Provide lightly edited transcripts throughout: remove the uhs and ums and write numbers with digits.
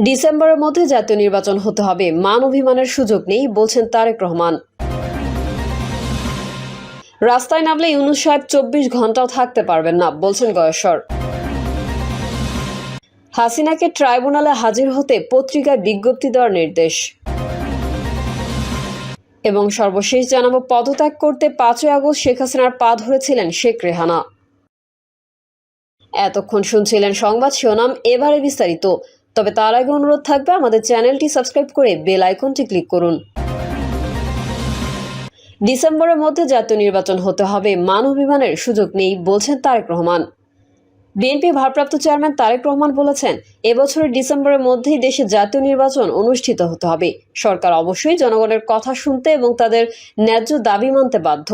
ডিসেম্বরের মধ্যে জাতীয় নির্বাচন হতে হবে, মান অভিমানের সুযোগ নেই বলছেন তারেক রহমান। রাস্তায় নামলে ইউনূস সাহেব 24 ঘন্টাও থাকতে পারবেন না বলছেন গয়েশ্বর। হাসিনাকে ট্রাইব্যুনালে হাজির হতে পত্রিকায় বিজ্ঞপ্তি দেওয়ার নির্দেশ। এবং সর্বশেষ জানাবো, পদত্যাগ করতে 5ই আগস্ট শেখ হাসিনার পা ধরেছিলেন শেখ রেহানা। এতক্ষণ শুনছিলেন সংবাদ শিরোনাম, এবারে বিস্তারিত। তবে তার আগে অনুরোধ থাকবে আমাদের চ্যানেলটি সাবস্ক্রাইব করে বেল আইকনটি ক্লিক করুন। ডিসেম্বরের মধ্যে জাতীয় নির্বাচন হতে হবে, মান অভিমানের সুযোগ নেই বলছেন তারেক রহমান। বিএনপি ভারপ্রাপ্ত চেয়ারম্যান তারেক রহমান বলেছেন, এবছরের ডিসেম্বরের মধ্যেই দেশে জাতীয় নির্বাচন অনুষ্ঠিত হতে হবে। সরকার অবশ্যই জনগণের কথা শুনতে এবং তাদের ন্যায্য দাবি মানতে বাধ্য।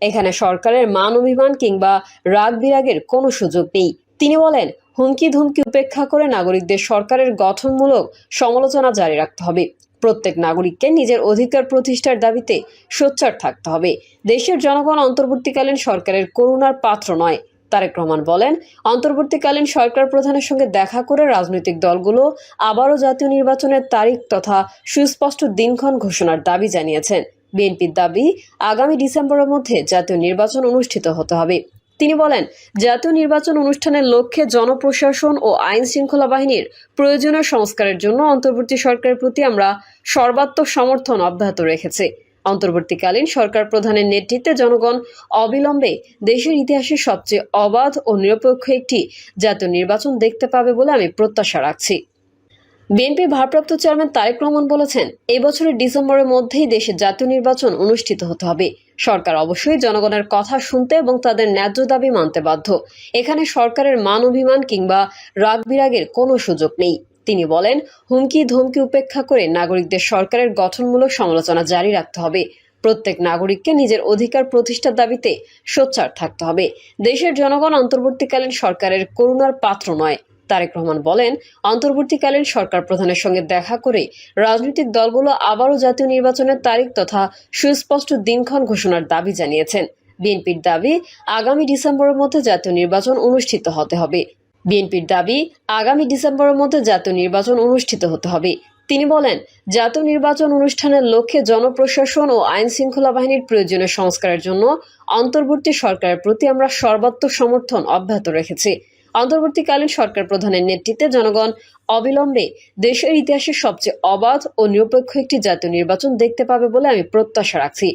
এখানে সরকারের মান অভিমান কিংবা রাগ বিরাগের কোনো সুযোগ নেই। তিনি বলেন, হুমকি ধুমকি উপেক্ষা করে নাগরিকদের সরকারের গঠনমূলক সমালোচনা জারি রাখতে হবে। প্রত্যেক নাগরিককে নিজের অধিকার প্রতিষ্ঠার দাবিতে সোচ্চার থাকতে হবে। দেশের জনগণ অন্তর্বর্তীকালীন সরকারের করুণার পাত্র নয়। তারেক রহমান বলেন, অন্তর্বর্তীকালীন সরকার প্রধানের সঙ্গে দেখা করে রাজনৈতিক দলগুলো আবারও জাতীয় নির্বাচনের তারিখ তথা সুস্পষ্ট দিনক্ষণ ঘোষণার দাবি জানিয়েছেন। বিএনপির দাবি, আগামী ডিসেম্বরের মধ্যে জাতীয় নির্বাচন অনুষ্ঠিত হতে হবে। তিনি বলেন, জাতীয় নির্বাচন অনুষ্ঠানের লক্ষ্যে জনপ্রশাসন ও আইন শৃঙ্খলা বাহিনীর প্রয়োজনীয় সংস্কারের জন্য অন্তর্বর্তী সরকারের প্রতি আমরা সর্বাত্মক সমর্থন অব্যাহত রেখেছে। অন্তর্বর্তীকালীন সরকার প্রধানের নেতৃত্বে জনগণ অবিলম্বে দেশের ইতিহাসে সবচেয়ে অবাধ ও নিরপেক্ষ একটি জাতীয় নির্বাচন দেখতে পাবে বলে আমি প্রত্যাশা রাখছি। বিএনপির ভারপ্রাপ্ত চেয়ারম্যান তারেক রহমান বলেছেন, এই বছরের ডিসেম্বরের মধ্যেই দেশে জাতীয় নির্বাচন অনুষ্ঠিত হতে হবে। সরকার অবশ্যই জনগণের কথা শুনতে এবং তাদের ন্যায্য দাবি মানতে বাধ্য। এখানে সরকারের মান অভিমান কিংবা রাগ বিরাগের কোনো সুযোগ নেই। তিনি বলেন, হুমকি ধমকি উপেক্ষা করে নাগরিকদের সরকারের গঠনমূলক সমালোচনা জারি রাখতে হবে। প্রত্যেক নাগরিককে নিজের অধিকার প্রতিষ্ঠার দাবিতে সোচ্চার থাকতে হবে। দেশের জনগণ অন্তর্বর্তীকালীন সরকারের করুণার পাত্র নয়। তারেক রহমান বলেন, অন্তর্বর্তীকালীন সরকার প্রধানের সঙ্গে দেখা করে রাজনৈতিক দলগুলো আবারও জাতীয় নির্বাচনের তারিখ তথা সুস্পষ্ট দিনক্ষণ ঘোষণার দাবি জানিয়েছেন। বিএনপির দাবি, আগামী ডিসেম্বরের মধ্যে জাতীয় নির্বাচন অনুষ্ঠিত হতে হবে। তিনি বলেন, জাতীয় নির্বাচন অনুষ্ঠানের লক্ষ্যে জনপ্রশাসন ও আইন শৃঙ্খলা বাহিনীর প্রয়োজনীয় সংস্কারের জন্য অন্তর্বর্তী সরকারের প্রতি আমরা সর্বাত্মক সমর্থন অব্যাহত রেখেছি। অন্তর্বর্তীকালীন সরকার প্রধানের নেতৃত্বে জনগণ অবিলম্বে দেশের ইতিহাসে সবচেয়ে অবাধ ও নিরপেক্ষ একটি জাতীয় নির্বাচন দেখতে পাবে বলে আমি প্রত্যাশা রাখছি।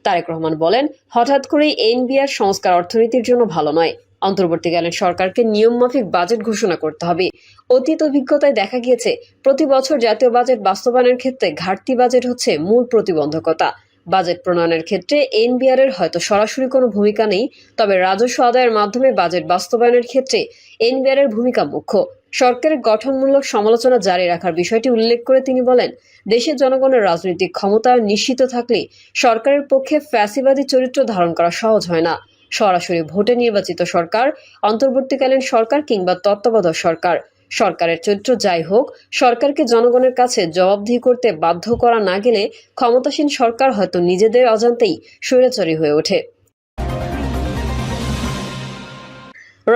তারেক রহমান বলেন, হঠাৎ করেই এনবিআর সংস্কার অর্থনীতির জন্য ভালো নয়। অন্তর্বর্তীকালীন সরকারকে নিয়মমাফিক বাজেট ঘোষণা করতে হবে। অতীত অভিজ্ঞতায় দেখা গিয়েছে, প্রতি বছর জাতীয় বাজেট বাস্তবায়নের ক্ষেত্রে ঘাটতি বাজেট হচ্ছে মূল প্রতিবন্ধকতা। বাজেট প্রণয়নের ক্ষেত্রে এনবিআর এর হয়তো সরাসরি কোনো ভূমিকা নেই, তবে রাজস্ব আদায়ের মাধ্যমে বাজেট বাস্তবায়নের ক্ষেত্রে এনবিআর এর ভূমিকা মুখ্য। সরকারের গঠনমূলক সমালোচনা জারি রাখার বিষয়টি উল্লেখ করে তিনি বলেন, দেশের জনগণের রাজনৈতিক ক্ষমতায়ন নিশ্চিত থাকলে সরকারের পক্ষে ফ্যাসিবাদী চরিত্র ধারণ করা সহজ হয় না। সরাসরি ভোটে নির্বাচিত সরকার, অন্তর্বর্তীকালীন সরকার কিংবা তত্ত্বাবধায়ক সরকার, সরকারের চরিত্র যাই হোক, সরকারকে জনগণের কাছে জবাবদিহি করতে বাধ্য করা না গেলে ক্ষমতাসীন সরকার হয়তো নিজেদের অজান্তেই স্বৈরাচারী হয়ে ওঠে।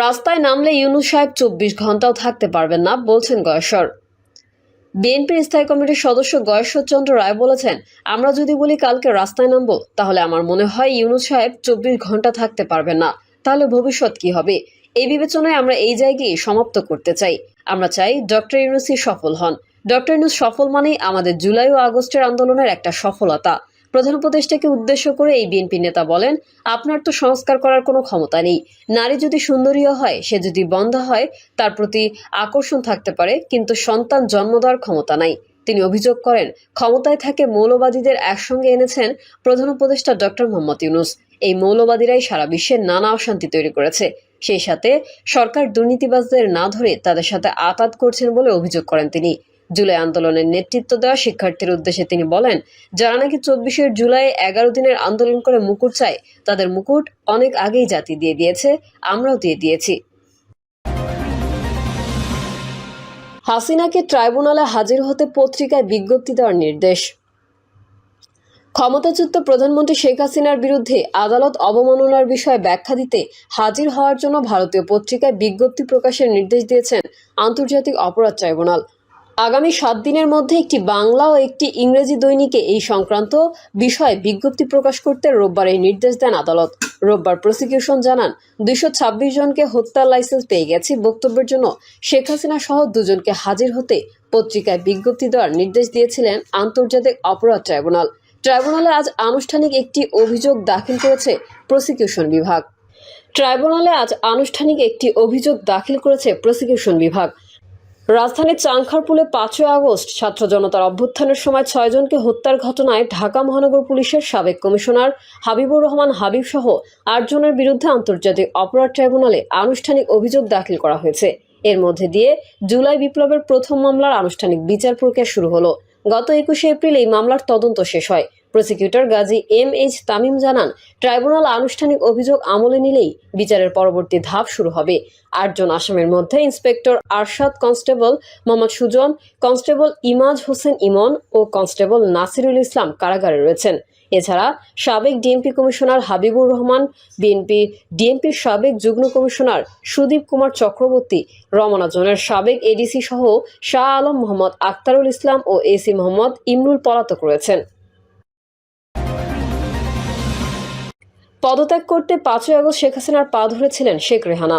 রাস্তায় নামলে ইউনূস সাহেব 24 ঘন্টাও থাকতে পারবেন না বলছেন গয়েশ্বর। বিএনপির স্থায়ী কমিটির সদস্য গয়েশ্বর চন্দ্র রায় বলেছেন, আমরা যদি বলি কালকে রাস্তায় নামবো, তাহলে আমার মনে হয় ইউনূস সাহেব 24 ঘন্টা থাকতে পারবেন না। তাহলে ভবিষ্যৎ কি হবে? এই বিবেচনায় আমরা এই জায়গায় সমাপ্ত করতে চাই। আমরা চাই ডক্টর ইউনূসই সফল হন। ডক্টর ইউনূস সফল মানেই আমাদের জুলাই ও আগস্টের আন্দোলনের একটা সফলতা। প্রধান উপদেষ্টাকে উদ্দেশ্য করে এই বিএনপি নেতা বলেন, আপনার তো সংস্কার করার কোনো ক্ষমতা নেই। নারী যদি সুন্দরীও হয়, সে যদি বন্ধা হয়, তার প্রতি আকর্ষণ থাকতে পারে, কিন্তু সন্তান জন্ম দেওয়ার ক্ষমতা নাই। তিনি অভিযোগ করেন, ক্ষমতায় থাকে মৌলবাদীদের একসঙ্গে এনেছেন প্রধান উপদেষ্টা ডক্টর মোহাম্মদ ইউনূস। এই মৌলবাদীরাই সারা বিশ্বের নানা অশান্তি তৈরি করেছে। সেই সাথে সরকার দুর্নীতিবাজদের না ধরে তাদের সাথে আঁতাত করছেন বলে অভিযোগ করেন তিনি। জুলাই আন্দোলনের নেতৃত্ব দেওয়া শিক্ষার্থীর উদ্দেশ্যে তিনি বলেন, যারা নাকি 24 জুলাই 11 দিনের আন্দোলন করে মুকুট চায়, তাদের মুকুট অনেক আগেই জাতি দিয়ে দিয়েছে, আমরাও দিয়ে দিয়েছি। হাসিনাকে ট্রাইব্যুনালে হাজির হতে পত্রিকায় বিজ্ঞপ্তি দেওয়ার নির্দেশ। ক্ষমতাচ্যুত প্রধানমন্ত্রী শেখ হাসিনার বিরুদ্ধে আদালত অবমাননার বিষয়ে ব্যাখ্যা দিতে হাজির হওয়ার জন্য ভারতীয় পত্রিকায় বিজ্ঞপ্তি প্রকাশের নির্দেশ দিয়েছেন আন্তর্জাতিক অপরাধ ট্রাইব্যুনাল। আগামী 7 দিনের মধ্যে একটি বাংলা ও একটি ইংরেজি দৈনিকে এই সংক্রান্ত বিষয়ে বিজ্ঞপ্তি প্রকাশ করতে রোববার এই নির্দেশ দেন আদালত। রোববার প্রসিকিউশন জানান, 226 জনকে হত্যার লাইসেন্স পেয়ে গেছে বক্তব্যের জন্য শেখ হাসিনা সহ দুজনকে হাজির হতে পত্রিকায় বিজ্ঞপ্তি দেওয়ার নির্দেশ দিয়েছিলেন আন্তর্জাতিক অপরাধ ট্রাইব্যুনাল। ট্রাইব্যুনালে আজ আনুষ্ঠানিক একটি অভিযোগ দাখিল করেছে প্রসিকিউশন বিভাগ। রাজধানীর চাংখারপুলে 5 আগস্ট ছাত্র জনতার অভ্যুত্থানের সময় 6 জনকে হত্যার ঘটনায় ঢাকা মহানগর পুলিশের সাবেক কমিশনার হাবিবুর রহমান হাবিব সহ 8 জনের বিরুদ্ধে আন্তর্জাতিক অপরাধ ট্রাইব্যুনালে আনুষ্ঠানিক অভিযোগ দাখিল করা হয়েছে। এর মধ্যে দিয়ে জুলাই বিপ্লবের প্রথম মামলার আনুষ্ঠানিক বিচার প্রক্রিয়া শুরু হলো। গত 21 এপ্রিল এই মামলার তদন্ত শেষ হয়। প্রসিকিউটর গাজী এম.এইচ. তামিম জানান, ট্রাইব্যুনাল আনুষ্ঠানিক অভিযোগ আমলে নিলেই বিচারের পরবর্তী ধাপ শুরু হবে। 8 জন আসামির মধ্যে inspector Arshad, constable Mohammad Sujan, constable Imaj Hossain Imon ও কনস্টেবল নাসিরুল ইসলাম কারাগারে রয়েছেন। এছাড়া সাবেক ডিএমপি কমিশনার হাবিবুর রহমান, ডিএমপির সাবেক যুগ্ম কমিশনার সুদীপ কুমার চক্রবর্তী, রমনা জোনের সাবেক এডিসি সহ শাহ আলম, মোহাম্মদ আক্তারুল ইসলাম ও এসি মোহাম্মদ ইমরুল পলাতক রয়েছেন। পদত্যাগ করতে 5 আগস্ট শেখ হাসিনার পা ধরেছিলেন শেখ রেহানা।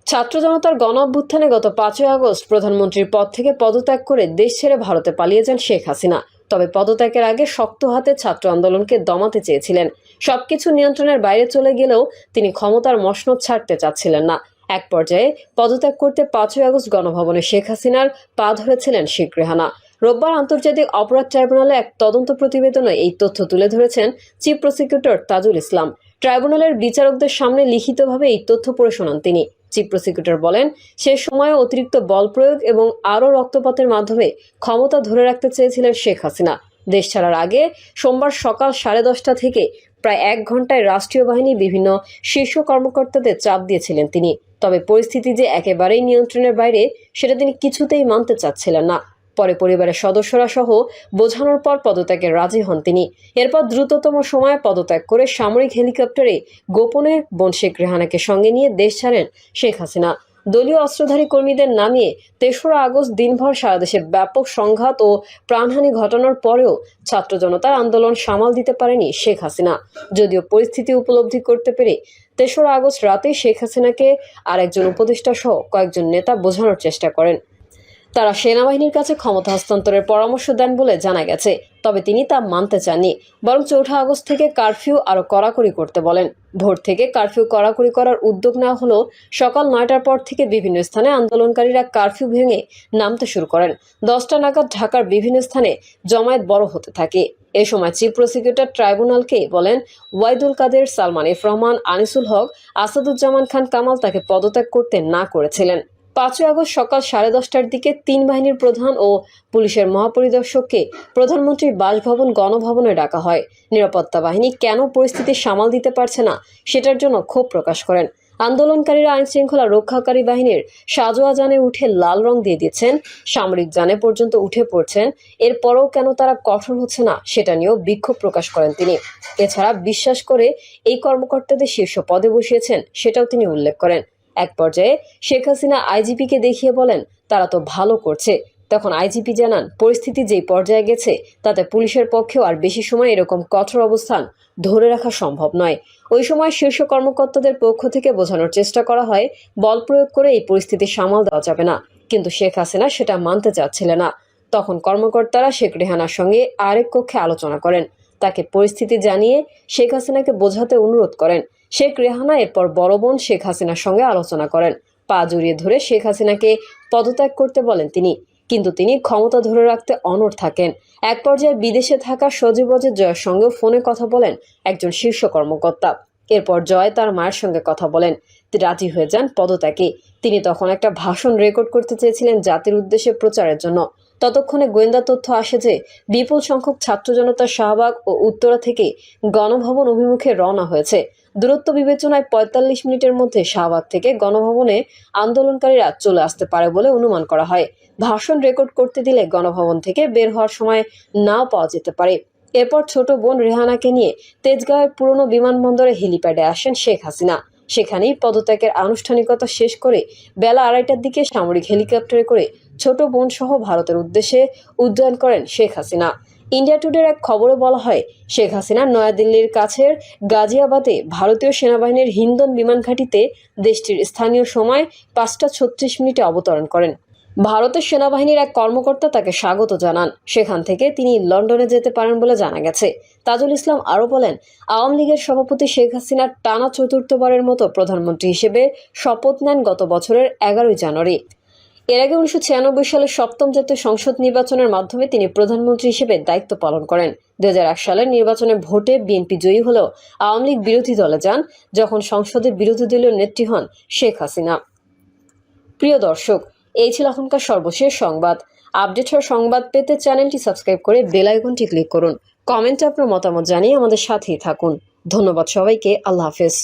ছাত্র জনতার গণ অভ্যুত্থানে গত 5 আগস্ট প্রধানমন্ত্রীর পদ থেকে পদত্যাগ করে দেশ ছেড়ে ভারতে পালিয়ে যান শেখ হাসিনা। তবে পদত্যাগের আগে শক্ত হাতে ছাত্র আন্দোলনকে দমাতে চেয়েছিলেন। সবকিছু নিয়ন্ত্রণের বাইরে চলে গেলেও তিনি ক্ষমতার মসনদ ছাড়তে চাচ্ছিলেন না। এক পর্যায়ে পদত্যাগ করতে 5 আগস্ট গণভবনে শেখ হাসিনার পা ধরেছিলেন শেখ রেহানা। রোববার আন্তর্জাতিক অপরাধ ট্রাইব্যুনালে এক তদন্ত প্রতিবেদনে এই তথ্য তুলে ধরেছেন চিফ প্রসিকিউটর তাজুল ইসলাম। ট্রাইব্যুনালের বিচারকদের সামনে লিখিতভাবে এই তথ্য পড়ে শোনান তিনি। চিফ প্রসিকিউটর বলেন, সে সময়ে অতিরিক্ত বল প্রয়োগ এবং আরও রক্তপাতের মাধ্যমে ক্ষমতা ধরে রাখতে চেয়েছিলেন শেখ হাসিনা। দেশ ছাড়ার আগে সোমবার সকাল 10:30 থেকে প্রায় 1 ঘন্টায় রাষ্ট্রীয় বাহিনীর বিভিন্ন শীর্ষ কর্মকর্তাদের চাপ দিয়েছিলেন তিনি। তবে পরিস্থিতি যে একেবারেই নিয়ন্ত্রণের বাইরে সেটা তিনি কিছুতেই মানতে চাচ্ছিলেন না। পরে পরিবারের সদস্যরা সহ বোঝানোর পর পদত্যাগে রাজি হন তিনি। এরপর দ্রুততম সময়ে পদত্যাগ করে সামরিক হেলিকপ্টারে গোপনে বোন শেখ রেহানাকে সঙ্গে নিয়ে দেশ ছাড়েন শেখ হাসিনা। দলীয় অস্ত্রধারী কর্মীদের নামিয়ে 3রা আগস্ট দিনভর সারা দেশে ব্যাপক সংঘাত ও প্রাণহানি ঘটানোর পরেও ছাত্র জনতার আন্দোলন সামাল দিতে পারেনি শেখ হাসিনা। যদিও পরিস্থিতি উপলব্ধি করতে পেরে 3রা আগস্ট রাতে শেখ হাসিনাকে আর একজন উপদেষ্টা সহ কয়েকজন নেতা বোঝানোর চেষ্টা করেন। তারা সেনাবাহিনীর কাছে ক্ষমতা হস্তান্তরের পরামর্শ দেন বলে জানা গেছে। তবে তিনি তা মানতে চাননি, বরং 4 আগস্ট থেকে কারফিউ আরও কড়াকড়ি করতে বলেন। ভোর থেকে কারফিউ কড়াকড়ি করার উদ্যোগ নেওয়া হলো। সকাল 9টার পর থেকে বিভিন্ন স্থানে আন্দোলনকারীরা কারফিউ ভেঙে নামতে শুরু করেন। 10টা নাগাদ ঢাকার বিভিন্ন স্থানে জমায়েত বড় হতে থাকে। এ সময় চিফ প্রসিকিউটর ট্রাইব্যুনালকে বলেন, ওয়াইদুল কাদের, সালমান এফ রহমান, আনিসুল হক, আসাদুজ্জামান খান কামাল তাকে পদত্যাগ করতে না করেছিলেন। 5 আগস্ট সকাল 10:30টার দিকে 3 বাহিনীর প্রধান ও পুলিশের মহাপরিদর্শককে প্রধানমন্ত্রীর বাসভবন গণভবনে ডাকা হয়। নিরাপত্তা বাহিনী কেন পরিস্থিতি সামাল দিতে পারছে না সেটার জন্য ক্ষোভ প্রকাশ করেন। আন্দোলনকারীরা আইন শৃঙ্খলা রক্ষাকারী বাহিনীর সাজোয়া যানে উঠে লাল রং দিয়ে দিচ্ছেন, সামরিক যানে পর্যন্ত উঠে পড়ছেন। এরপরও কেন তারা কঠোর হচ্ছে না সেটা নিয়েও বিক্ষোভ প্রকাশ করেন তিনি। এছাড়া বিশ্বাস করে এই কর্মকর্তাদের শীর্ষ পদে বসিয়েছেন সেটাও তিনি উল্লেখ করেন। এক পর্যায়ে শেখ হাসিনা আইজিপিকে দেখিয়ে বলেন, তারা তো ভালো করছে। তখন আইজিপি জানান, পরিস্থিতি যেই পর্যায়ে গেছে তাতে পুলিশের পক্ষেও আর বেশি সময় এরকম কঠোর অবস্থান ধরে রাখা সম্ভব নয়। ওই সময় শীর্ষ কর্মকর্তাদের পক্ষ থেকে বোঝানোর চেষ্টা করা হয়, বল প্রয়োগ করে এই পরিস্থিতি সামাল দেওয়া যাবে না, কিন্তু শেখ হাসিনা সেটা মানতে চাচ্ছিলেন না। তখন কর্মকর্তারা শেখ রেহানার সঙ্গে আরেক কক্ষে আলোচনা করেন। তাকে পরিস্থিতি জানিয়ে শেখ হাসিনাকে বোঝাতে অনুরোধ করেন। শেখ রেহানা এরপর বড় বোন শেখ হাসিনার সঙ্গে আলোচনা করেন। পা জড়িয়ে ধরে শেখ হাসিনাকে পদত্যাগ করতে বলেন তিনি, কিন্তু তিনি ক্ষমতা ধরে রাখতে অনড় থাকেন। এক পর্যায়ে বিদেশে থাকা সজীব অজিত জয়ের সঙ্গে ফোনে কথা বলেন একজন শীর্ষ কর্মকর্তা। এরপর জয় তার মায়ের সঙ্গে কথা বলেন, রাজি হয়ে যান পদত্যাগে। তিনি তখন একটা ভাষণ রেকর্ড করতে চেয়েছিলেন জাতির উদ্দেশ্যে প্রচারের জন্য। ততক্ষণে গোয়েন্দা তথ্য আসে যে বিপুল সংখ্যক ছাত্র জনতা শাহবাগ ও উত্তরা থেকে গণভবন অভিমুখে রওনা হয়েছে। দূরত্ব বিবেচনায় 45 মিনিটের মধ্যে শাহবাগ থেকে গণভবনে আন্দোলনকারীরা চলে আসতে পারে বলে অনুমান করা হয়। ভাষণ রেকর্ড করতে দিলে গণভবন থেকে বের হওয়ার সময় নাও পাওয়া যেতে পারে। এরপর ছোট বোন রেহানাকে নিয়ে তেজগাঁওয়ের পুরনো বিমানবন্দরে হেলিপ্যাডে আসেন শেখ হাসিনা। সেখানেই পদত্যাগের আনুষ্ঠানিকতা শেষ করে বেলা 2:30টার দিকে সামরিক হেলিকপ্টারে করে ছোট বোন সহ ভারতের উদ্দেশ্যে উড্ডয়ন করেন শেখ হাসিনা। ইন্ডিয়া টুডের এক খবরে বলা হয়, শেখ হাসিনা নয়াদিল্লির কাছের গাজিয়াবাদে ভারতীয় সেনাবাহিনীর হিন্দন বিমান ঘাঁটিতে দেশটির স্থানীয় সময় 5টা 36 অবতরণ করেন। ভারতের সেনাবাহিনীর এক কর্মকর্তা তাকে স্বাগত জানান। সেখান থেকে তিনি লন্ডনে যেতে পারেন বলে জানা গেছে। তাজুল ইসলাম আরও বলেন, আওয়ামী লীগের সভাপতি শেখ হাসিনা টানা চতুর্থবারের মতো প্রধানমন্ত্রী হিসেবে শপথ নেন গত বছরের 11 জানুয়ারি। এর আগে 1996 সালের 7ম জাতীয় সংসদ নির্বাচনের মাধ্যমে তিনি প্রধানমন্ত্রী হিসেবে দায়িত্ব পালন করেন। 2001 সালের নির্বাচনে ভোটে বিএনপি জয়ী হলেও আওয়ামী লীগ বিরোধী দলে যান, যখন সংসদের বিরোধী দলীয় নেত্রী হন শেখ হাসিনা। প্রিয় দর্শক, এই ছিল এখনকার সর্বশেষ সংবাদ। আপডেট হওয়ার সংবাদ পেতে চ্যানেলটি সাবস্ক্রাইব করে বেল আইকনটি ক্লিক করুন। কমেন্টে আপনার মতামত জানিয়ে আমাদের সাথেই থাকুন। ধন্যবাদ সবাইকে। আল্লাহ হাফেজ।